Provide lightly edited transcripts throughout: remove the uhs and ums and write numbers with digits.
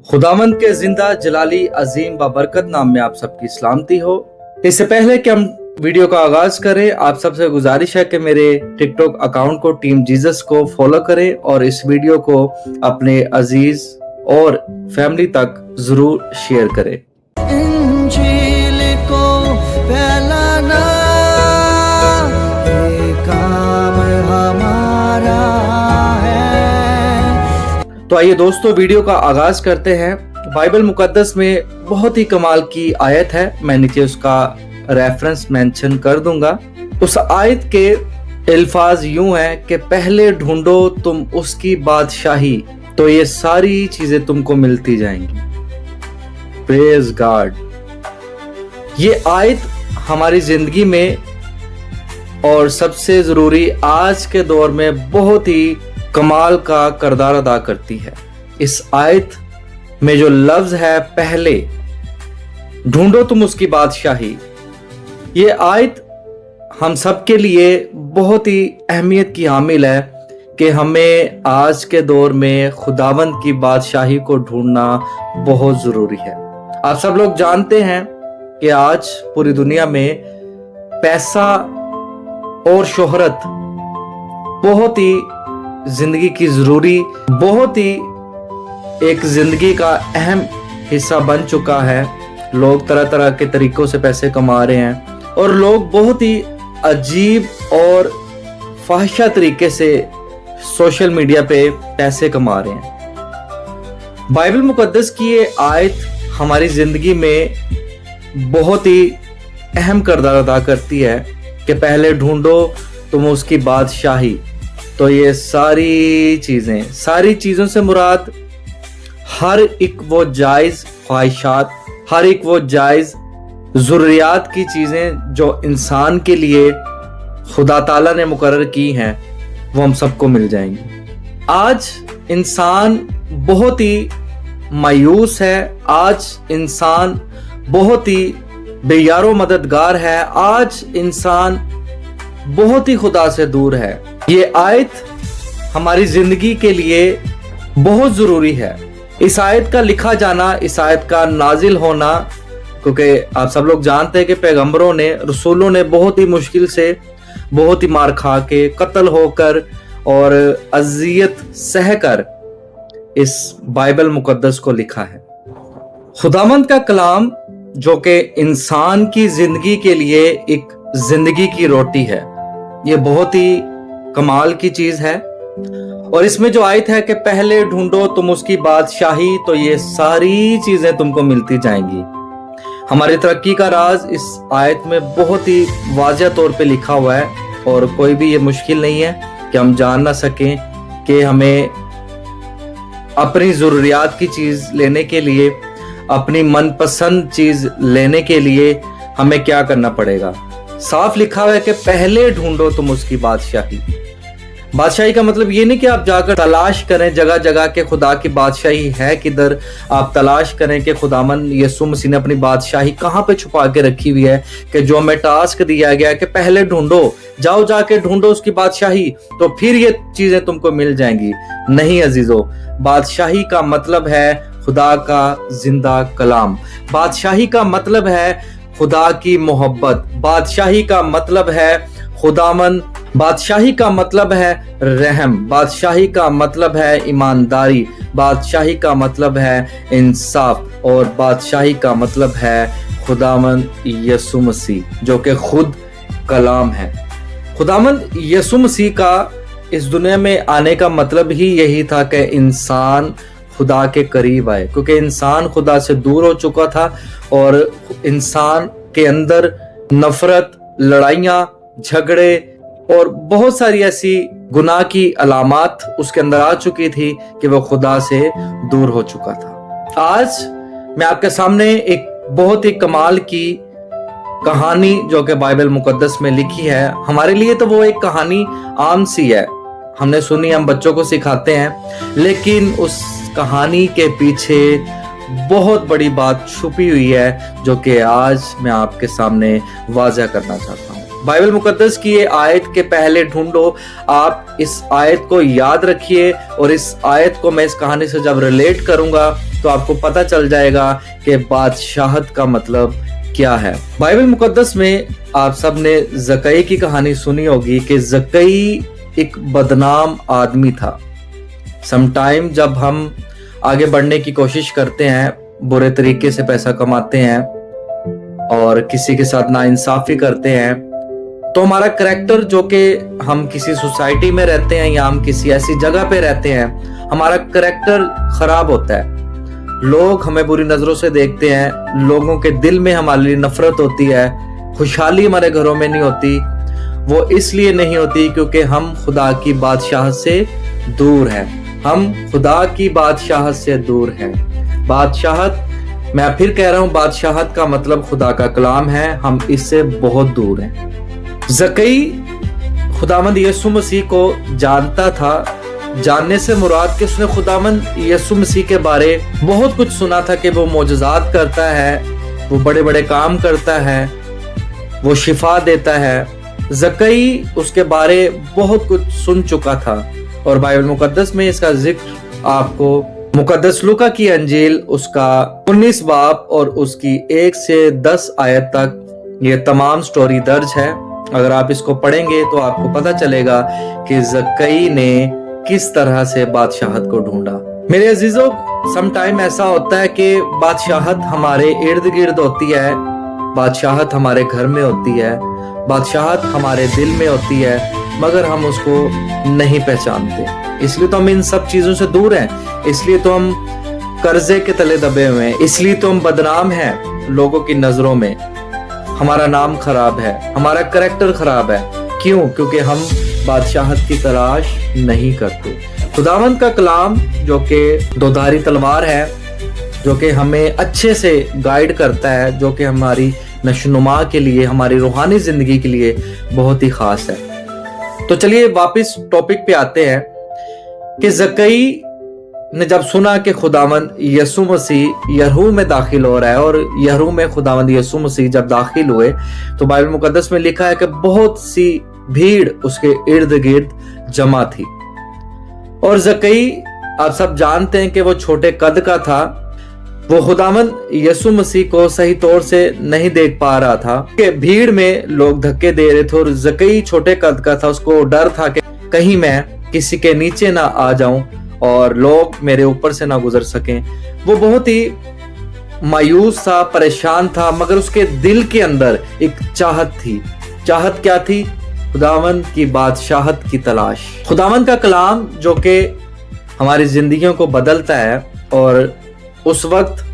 खुदावंद के जिंदा जलाली अजीम बाबरकत नाम में आप सबकी सलामती हो। इससे पहले कि हम वीडियो का आगाज करें, आप सबसे गुजारिश है कि मेरे टिकटॉक अकाउंट को टीम जीसस को फॉलो करें और इस वीडियो को अपने अजीज और फैमिली तक जरूर शेयर करें। इंजील को फैलाना ये काम हमारा है। तो आइए दोस्तों, वीडियो का आगाज करते हैं। बाइबल मुकद्दस में बहुत ही कमाल की आयत है, मैं नीचे उसका रेफरेंस मेंशन कर दूंगा। उस आयत के अल्फाज यूं हैं कि पहले ढूंढो तुम उसकी बादशाही, तो ये सारी चीजें तुमको मिलती जाएंगी। Praise God. ये आयत हमारी जिंदगी में और सबसे जरूरी आज के दौर में बहुत ही कमाल का किरदार अदा करती है। इस आयत में जो लफ्ज है पहले ढूंढो तुम उसकी बादशाही, ये आयत हम सब के लिए बहुत ही अहमियत की हामिल है कि हमें आज के दौर में खुदावंद की बादशाही को ढूंढना बहुत जरूरी है। आप सब लोग जानते हैं कि आज पूरी दुनिया में पैसा और शोहरत बहुत ही जिंदगी की जरूरी, बहुत ही एक जिंदगी का अहम हिस्सा बन चुका है। लोग तरह तरह के तरीकों से पैसे कमा रहे हैं और लोग बहुत ही अजीब और फाहिशा तरीके से सोशल मीडिया पे पैसे कमा रहे हैं। बाइबल मुकद्दस की ये आयत हमारी जिंदगी में बहुत ही अहम किरदार अदा करती है कि पहले ढूंढो तुम उसकी बादशाही, तो ये सारी चीजों से मुराद हर एक वो जायज ख्वाहिशात, हर एक वो जायज जरूरियात की चीजें जो इंसान के लिए खुदा ताला ने मुकर्रर की हैं, वो हम सबको मिल जाएंगी। आज इंसान बहुत ही मायूस है, आज इंसान बहुत ही बेयारो मददगार है, आज इंसान बहुत ही खुदा से दूर है। ये आयत हमारी जिंदगी के लिए बहुत जरूरी है। इस आयत का लिखा जाना, इस आयत का नाजिल होना, क्योंकि आप सब लोग जानते हैं कि पैगंबरों ने, रसूलों ने बहुत ही मुश्किल से, बहुत ही मार खा के, कत्ल होकर और अजियत सहकर इस बाइबल मुकद्दस को लिखा है। खुदावंद का कलाम जो कि इंसान की जिंदगी के लिए एक जिंदगी की रोटी है, ये बहुत ही कमाल की चीज है। और इसमें जो आयत है कि पहले ढूंढो तुम उसकी बादशाही, तो ये सारी चीजें तुमको मिलती जाएंगी। हमारी तरक्की का राज इस आयत में बहुत ही वाज़ेह तौर पे लिखा हुआ है और कोई भी ये मुश्किल नहीं है कि हम जान ना सकें कि हमें अपनी जरूरियात की चीज लेने के लिए, अपनी मनपसंद चीज लेने के लिए हमें क्या करना पड़ेगा। साफ लिखा हुआ है कि पहले ढूंढो तुम उसकी बादशाही। बादशाही का मतलब ये नहीं कि आप जाकर तलाश करें जगह जगह के खुदा की बादशाही है किधर, आप तलाश करें कि खुदावंद यीशु मसीह ने अपनी बादशाही कहाँ पे छुपा के रखी हुई है, कि जो हमें टास्क दिया गया है कि पहले ढूंढो, जाओ जाके ढूंढो उसकी बादशाही, तो फिर ये चीजें तुमको मिल जाएंगी। नहीं अजीजों, बादशाही का मतलब है खुदा का जिंदा कलाम, बादशाही का मतलब है खुदा की मोहब्बत, बादशाही का मतलब है खुदावंद, बादशाही का मतलब है रहम, बादशाही का मतलब है ईमानदारी, बादशाही का मतलब है इंसाफ, और बादशाही का मतलब है खुदावंद यीशु मसीह जो कि खुद कलाम है। खुदावंद यीशु मसीह का इस दुनिया में आने का मतलब ही यही था कि इंसान खुदा के करीब आए, क्योंकि इंसान खुदा से दूर हो चुका था और इंसान के अंदर नफरत, लड़ाइयाँ, झगड़े और बहुत सारी ऐसी गुनाह की अलामात उसके अंदर आ चुकी थी कि वो खुदा से दूर हो चुका था। आज मैं आपके सामने एक बहुत ही कमाल की कहानी जो कि बाइबल मुकद्दस में लिखी है, हमारे लिए तो वो एक कहानी आम सी है, हमने सुनी, हम बच्चों को सिखाते हैं, लेकिन उस कहानी के पीछे बहुत बड़ी बात छुपी हुई है जो कि आज मैं आपके सामने वाज़ेह करना चाहता हूँ। बाइबल मुकद्दस की ये आयत के पहले ढूंढो, आप इस आयत को याद रखिए और इस आयत को मैं इस कहानी से जब रिलेट करूंगा तो आपको पता चल जाएगा कि बादशाहत का मतलब क्या है। बाइबल मुकद्दस में आप सबने जकई की कहानी सुनी होगी कि जकई एक बदनाम आदमी था। समटाइम जब हम आगे बढ़ने की कोशिश करते हैं, बुरे तरीके से पैसा कमाते हैं और किसी के साथ नाइंसाफी करते हैं, तो हमारा करैक्टर, जो कि हम किसी सोसाइटी में रहते हैं या हम किसी ऐसी जगह पे रहते हैं, हमारा करैक्टर खराब होता है। लोग हमें बुरी नजरों से देखते हैं, लोगों के दिल में हमारे लिए नफरत होती है, खुशहाली हमारे घरों में नहीं होती। वो इसलिए नहीं होती क्योंकि हम खुदा की बादशाहत से दूर हैं। हम खुदा की बादशाहत से दूर हैं। बादशाहत, मैं फिर कह रहा हूं, बादशाहत का मतलब खुदा का कलाम है। हम इससे बहुत दूर हैं। जकई खुदावंद यीशु मसीह को जानता था। जानने से मुराद कि उसने खुदावंद यीशु मसीह के बारे बहुत कुछ सुना था कि वो मोजज़ात करता है, वो बड़े बड़े काम करता है, वो शिफा देता है। जकई उसके बारे बहुत कुछ सुन चुका था और बाइबल मुकद्दस में इसका जिक्र आपको मुकद्दस लूका की अंजील उसका 19 बाब और उसकी 1 से 10 आयत तक ये तमाम स्टोरी दर्ज है। अगर आप इसको पढ़ेंगे तो आपको पता चलेगा कि जकई ने किस तरह से बादशाहत को ढूंढा। मेरे अजीजों, सम टाइम ऐसा होता है कि बादशाहत हमारे इर्द गिर्द होती है, बादशाहत हमारे घर में होती है, बादशाहत हमारे दिल में होती है, मगर हम उसको नहीं पहचानते। इसलिए तो हम इन सब चीजों से दूर हैं, इसलिए तो हम कर्जे के तले दबे हुए हैं, इसलिए तो हम बदनाम हैं लोगों की नजरों में। हमारा नाम खराब है, हमारा करैक्टर खराब है। क्यों? क्योंकि हम बादशाहत की तलाश नहीं करते। खुदावंद का कलाम जो कि दोधारी तलवार है, जो कि हमें अच्छे से गाइड करता है, जो कि हमारी नशोनुमा के लिए, हमारी रूहानी जिंदगी के लिए बहुत ही खास है। तो चलिए वापस टॉपिक पे आते हैं कि जकई ने जब सुना कि खुदावंद यीशु मसीह यरीहो में दाखिल हो रहा है और यरीहो में खुदावंद यीशु मसीह जब दाखिल हुए तो बाइबल मुकद्दस में लिखा है कि बहुत सी भीड़ उसके इर्द गिर्द जमा थी। और जकई, आप सब जानते हैं कि वो छोटे कद का था। वो खुदावंद यीशु मसीह को सही तौर से नहीं देख पा रहा था कि भीड़ में लोग धक्के दे रहे थे और जकई छोटे कद का था। उसको डर था कि कहीं मैं किसी के नीचे ना आ जाऊं और लोग मेरे ऊपर से ना गुजर सकें। वो बहुत ही मायूस था, परेशान था, मगर उसके दिल के अंदर एक चाहत थी। चाहत क्या थी? खुदावंद की बादशाहत की तलाश। खुदावंद का कलाम जो कि हमारी जिंदगियों को बदलता है, और उस वक्त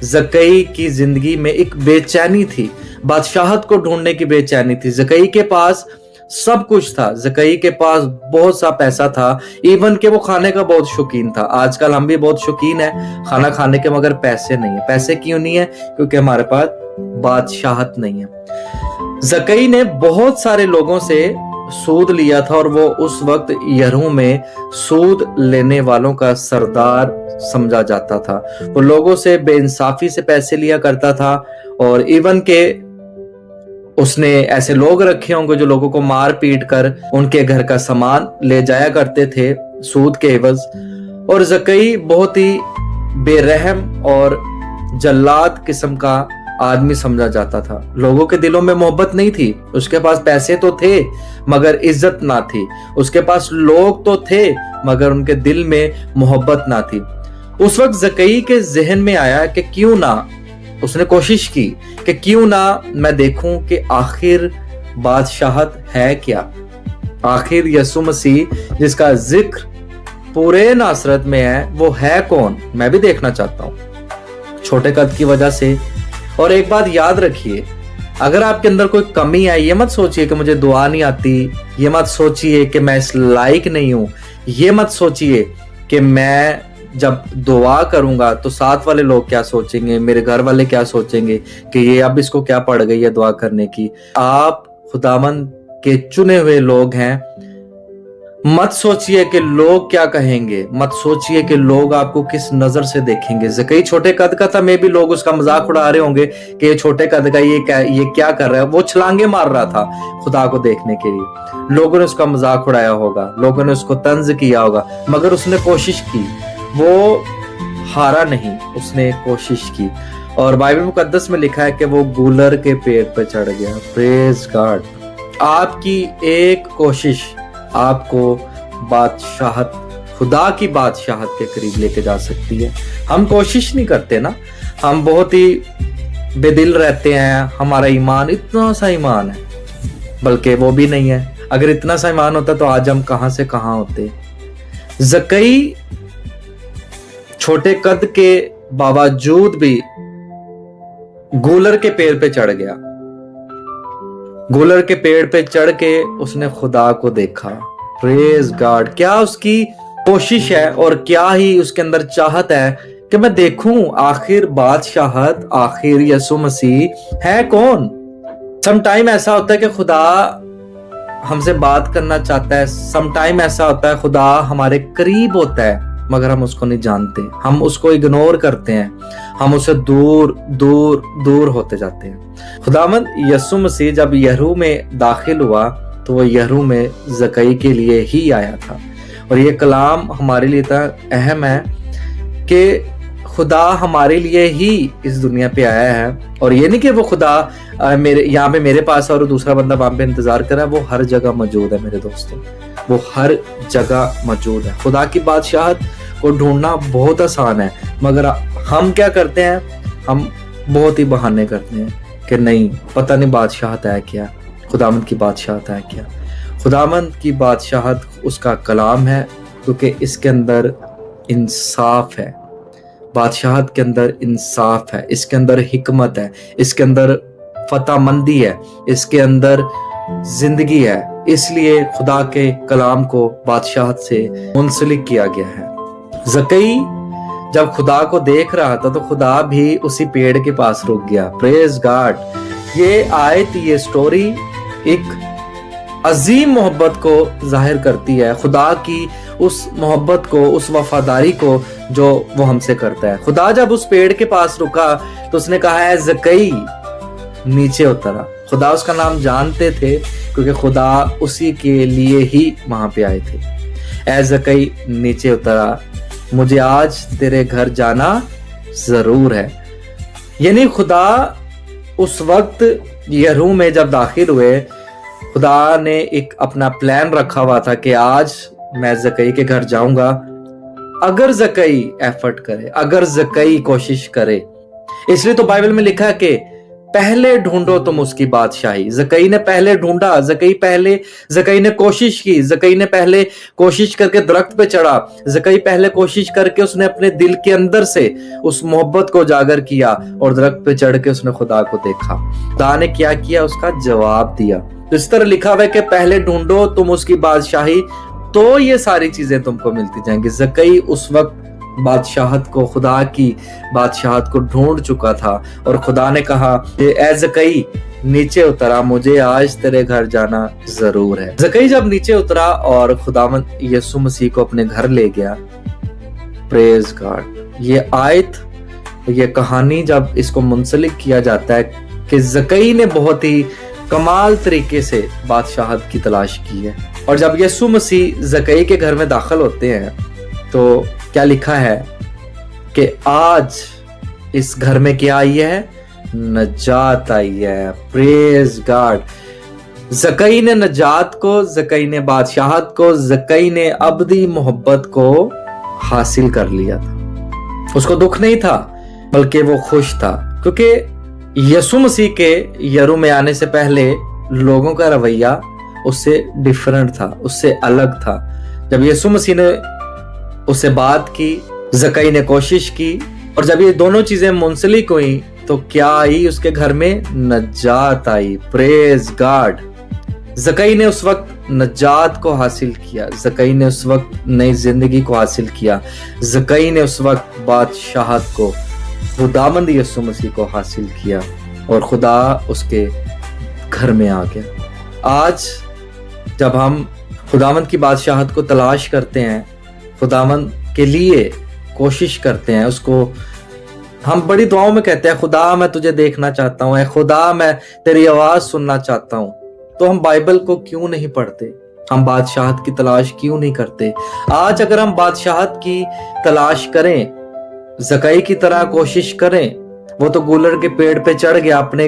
जकई की जिंदगी में एक बेचैनी थी, बादशाहत को ढूंढने की बेचैनी थी। जकई के पास सब कुछ था, जकई के पास बहुत सा पैसा था, इवन के वो खाने का बहुत शौकीन था। आजकल हम भी बहुत शौकीन है खाना खाने के, मगर पैसे नहीं है। पैसे क्यों नहीं है? क्योंकि हमारे पास बादशाहत नहीं है। जकई ने बहुत सारे लोगों से सूद लिया था और वो उस वक्त यरीहो में सूद लेने वालों का सरदार समझा जाता था। वो लोगों से बेइंसाफी से पैसे लिया करता था और इवन के उसने ऐसे लोग रखे होंगे जो लोगों को मार पीट कर उनके घर का सामान ले जाया करते थे सूद के एवज। और जकई बहुत ही बेरहम और जल्लाद किस्म का आदमी समझा जाता था। लोगों के दिलों में मोहब्बत नहीं थी। उसके पास पैसे तो थे मगर इज्जत ना थी। उसके पास लोग तो थे मगर उनके दिल में मोहब्बत ना थी। उस वक्त जकई के जहन में आया कि क्यों ना, उसने कोशिश की कि क्यों ना मैं देखूं कि आखिर बादशाहत है क्या। आखिर यीशु मसीह जिसका जिक्र पूरे नासरत में है, वो है कौन? मैं भी देखना चाहता हूं छोटे कद की वजह से। और एक बात याद रखिए, अगर आपके अंदर कोई कमी है, ये मत सोचिए कि मुझे दुआ नहीं आती, ये मत सोचिए कि मैं इस लायक नहीं हूं, ये मत सोचिए कि मैं जब दुआ करूंगा तो साथ वाले लोग क्या सोचेंगे, मेरे घर वाले क्या सोचेंगे कि ये अब इसको क्या पड़ गई है दुआ करने की। आप खुदावंद के चुने हुए लोग हैं। मत सोचिए कि लोग क्या कहेंगे, मत सोचिए कि लोग आपको किस नजर से देखेंगे। ज़कई छोटे कद का था, मे भी लोग उसका मजाक उड़ा रहे होंगे कि ये छोटे कद का ये क्या कर रहा है। वो छलांगे मार रहा था खुदा को देखने के लिए। लोगों ने उसका मजाक उड़ाया होगा, लोगों ने उसको तंज किया होगा, मगर उसने कोशिश की, वो हारा नहीं, उसने कोशिश की। और बाइबल मुकद्दस में लिखा है कि वो गूलर के पेड़ पर चढ़ गया। Praise God. आपकी एक कोशिश आपको बादशाहत, खुदा की बादशाहत के करीब लेके जा सकती है। हम कोशिश नहीं करते ना, हम बहुत ही बेदिल रहते हैं, हमारा ईमान इतना सा ईमान है, बल्कि वो भी नहीं है। अगर इतना सा ईमान होता तो आज हम कहां से कहां होते। ज़कई छोटे कद के बावजूद भी गूलर के पेड़ पे चढ़ गया। गूलर के पेड़ पे चढ़ के उसने खुदा को देखा। Praise God. क्या उसकी कोशिश है और क्या ही उसके अंदर चाहत है कि मैं देखूं आखिर बादशाहत, आखिर यीशु मसीह है कौन। सम टाइम ऐसा होता है कि खुदा हमसे बात करना चाहता है, सम टाइम ऐसा होता है खुदा हमारे करीब होता है मगर हम उसको नहीं जानते, हम उसको इग्नोर करते हैं, हम उससे दूर दूर दूर होते जाते हैं। खुदावंद यीशु मसीह जब यरू में दाखिल हुआ तो वो यरू में ज़कई के लिए ही आया था। और ये कलाम हमारे लिए इतना अहम है कि खुदा हमारे लिए ही इस दुनिया पे आया है। और ये नहीं कि वो खुदा मेरे यहाँ पे मेरे पास और दूसरा बंदा वहां पे इंतजार कर रहा है, वो हर जगह मौजूद है मेरे दोस्तों, वो हर जगह मौजूद है। खुदा की बादशाहत को ढूंढना बहुत आसान है, मगर हम क्या करते हैं, हम बहुत ही बहाने करते हैं कि नहीं, पता नहीं बादशाहत है क्या, खुदावंद की बादशाहत है क्या। खुदावंद की बादशाहत उसका कलाम है, क्योंकि इसके अंदर इंसाफ है। बादशाहत के अंदर इंसाफ है, इसके अंदर हिकमत है, इसके अंदर फतामंदी है, इसके अंदर जिंदगी है। इसलिए खुदा के कलाम को बादशाहत से मुंसलिक किया गया है। ज़कई जब खुदा को देख रहा था तो खुदा भी उसी पेड़ के पास रुक गया। Praise God. ये आयत, ये स्टोरी एक अजीम मोहब्बत को जाहिर करती है, खुदा की उस मोहब्बत को, उस वफादारी को जो वो हमसे करता है। खुदा जब उस पेड़ के पास रुका तो उसने कहा है ज़कई नीचे उतरा। खुदा उसका नाम जानते थे क्योंकि खुदा उसी के लिए ही वहां पे आए थे। ऐ ज़कई नीचे उतरा, मुझे आज तेरे घर जाना जरूर है। यानी खुदा उस वक्त यरू में जब दाखिल हुए, खुदा ने एक अपना प्लान रखा हुआ था कि आज मैं ज़कई के घर जाऊंगा। अगर ज़कई एफर्ट करे, अगर ज़कई कोशिश करे। इसलिए तो बाइबल में लिखा है कि पहले ढूंढो तुम उसकी बादशाही। ज़कई ने पहले ढूंढा, ज़कई ने कोशिश की, ज़कई ने पहले कोशिश करके दरख्त पे चढ़ा, ज़कई पहले कोशिश करके उसने अपने दिल के अंदर से उस मोहब्बत को उजागर किया और दरख्त पे चढ़ के उसने खुदा को देखा। खुदा ने क्या किया, उसका जवाब दिया। तो इस तरह लिखा हुआ है कि पहले ढूंढो तुम उसकी बादशाही तो ये सारी चीजें तुमको मिलती जाएंगी। ज़कई उस वक्त बादशाहत को, खुदा की बादशाहत को ढूंढ चुका था और खुदा ने कहा कि ऐ ज़कई नीचे उतरा, मुझे आज तेरे घर जाना जरूर है। ज़कई जब नीचे उतरा और खुदावंद यीशु मसीह को अपने घर ले गया। Praise God. ये आयत, ये कहानी जब इसको मुंसलिक किया जाता है कि ज़कई ने बहुत ही कमाल तरीके से बादशाहत की तलाश की है। और जब यीशु मसीह ज़कई के घर में दाखिल होते हैं तो क्या लिखा है कि आज इस घर में क्या आई है, नजात आई है। Praise God. ज़कई ने नजात को, ज़कई ने बादशाहत को, ज़कई ने अबदी मोहब्बत को हासिल कर लिया था। उसको दुख नहीं था बल्कि वो खुश था, क्योंकि यीशु मसीह के यरू में आने से पहले लोगों का रवैया उससे डिफरेंट था, उससे अलग था। जब यीशु मसीह ने उससे बात की, ज़कई ने कोशिश की, और जब ये दोनों चीजें मुंसलिक हुई तो क्या आई, उसके घर में नजात आई। Praise God. ज़कई ने उस वक्त नजात को हासिल किया, ज़कई ने उस वक्त नई जिंदगी को हासिल किया, ज़कई ने उस वक्त बादशाहत को, खुदावंद यीशु मसीह को हासिल किया और खुदा उसके घर में आ गया। आज जब हम खुदावंद की बादशाहत को तलाश करते हैं, खुदावंद के लिए कोशिश करते हैं, उसको हम बड़ी दुआओं में कहते हैं खुदा मैं तुझे देखना चाहता हूँ, खुदा मैं तेरी आवाज सुनना चाहता हूँ। तो हम बाइबल को क्यों नहीं पढ़ते? हम बादशाहत की तलाश क्यों नहीं करते? आज अगर हम बादशाहत की तलाश करें, ज़कई की तरह कोशिश करें, वो तो गूलर के पेड़ पे चढ़ गया, अपने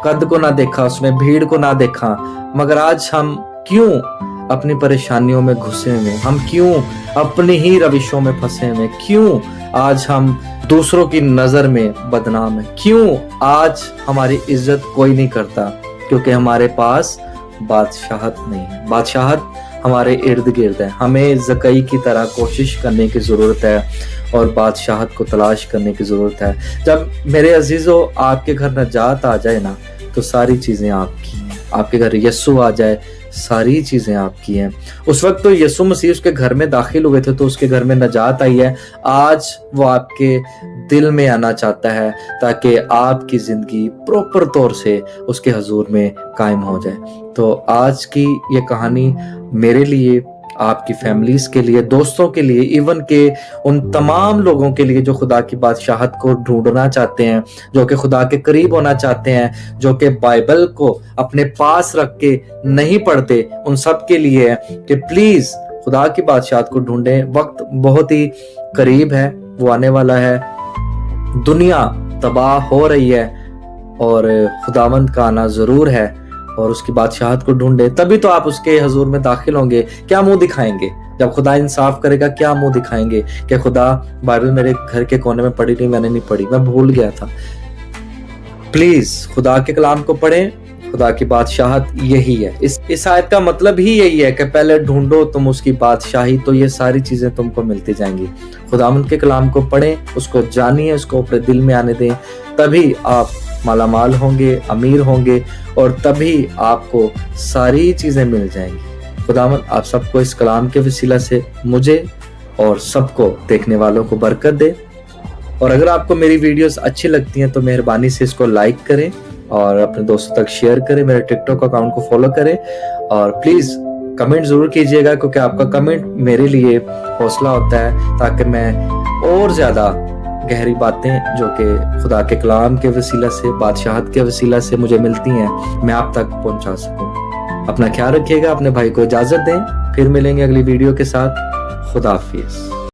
कद को ना देखा, उसमें भीड़ को ना देखा, मगर आज हम क्यों अपनी परेशानियों में घुसे हुए, हम क्यों अपनी ही रविशों में फंसे हुए, क्यों आज हम दूसरों की नजर में बदनाम है, क्यों आज हमारी इज्जत कोई नहीं करता? क्योंकि हमारे पास बादशाहत नहीं है। बादशाहत हमारे इर्द गिर्द है। हमें ज़कई की तरह कोशिश करने की ज़रूरत है और बादशाहत को तलाश करने की ज़रूरत है। जब मेरे अजीज़ों आपके घर नजात आ जाए ना, तो सारी चीज़ें आपकी हैं। आपके घर यीशु आ जाए, सारी चीज़ें आपकी हैं। उस वक्त तो यीशु मसीह उसके घर में दाखिल हुए थे तो उसके घर में नजात आई है। आज वो आपके दिल में आना चाहता है ताकि आपकी ज़िंदगी प्रॉपर तौर से उसके हजूर में कायम हो जाए। तो आज की ये कहानी मेरे लिए, आपकी फैमिलीज के लिए, दोस्तों के लिए, इवन के उन तमाम लोगों के लिए जो खुदा की बादशाहत को ढूंढना चाहते हैं, जो कि खुदा के करीब होना चाहते हैं, जो कि बाइबल को अपने पास रख के नहीं पढ़ते, उन सब के लिए है कि प्लीज खुदा की बादशाहत को ढूंढें। वक्त बहुत ही करीब है, वो आने वाला है। दुनिया तबाह हो रही है और खुदावंद का आना जरूर है और उसकी बादशाहत को ढूंढे, तभी तो आप उसके हजूर में दाखिल होंगे। क्या मुंह दिखाएंगे जब खुदा इंसाफ करेगा? क्या मुंह दिखाएंगे कि खुदा बाइबल मेरे घर के कोने में पढ़ी नहीं, मैंने नहीं पढ़ी, मैं भूल गया था। प्लीज खुदा के कलाम को पढ़ें। खुदा की बादशाहत यही है। इस आयत का मतलब ही यही है कि पहले ढूंढो तुम उसकी बादशाही, तो ये सारी चीजें तुमको मिलती जाएंगी। खुदावंद के कलाम को पढ़ें, उसको जानिए, उसको अपने दिल में आने दें, तभी आप मालामाल होंगे, अमीर होंगे और तभी आपको सारी चीजें मिल जाएंगी। खुदावंद आप सबको इस कलाम के वसीला से, मुझे और सबको देखने वालों को बरकत दे। और अगर आपको मेरी वीडियोस अच्छी लगती हैं तो मेहरबानी से इसको लाइक करें और अपने दोस्तों तक शेयर करें। मेरे टिकटॉक अकाउंट को फॉलो करें और प्लीज कमेंट जरूर कीजिएगा, क्योंकि आपका कमेंट मेरे लिए हौसला होता है ताकि मैं और ज्यादा गहरी बातें जो कि खुदा के कलाम के वसीला से, बादशाहत के वसीला से मुझे मिलती हैं, मैं आप तक पहुंचा सकूं। अपना ख्याल रखिएगा, अपने भाई को इजाजत दें। फिर मिलेंगे अगली वीडियो के साथ। खुदा हाफिज।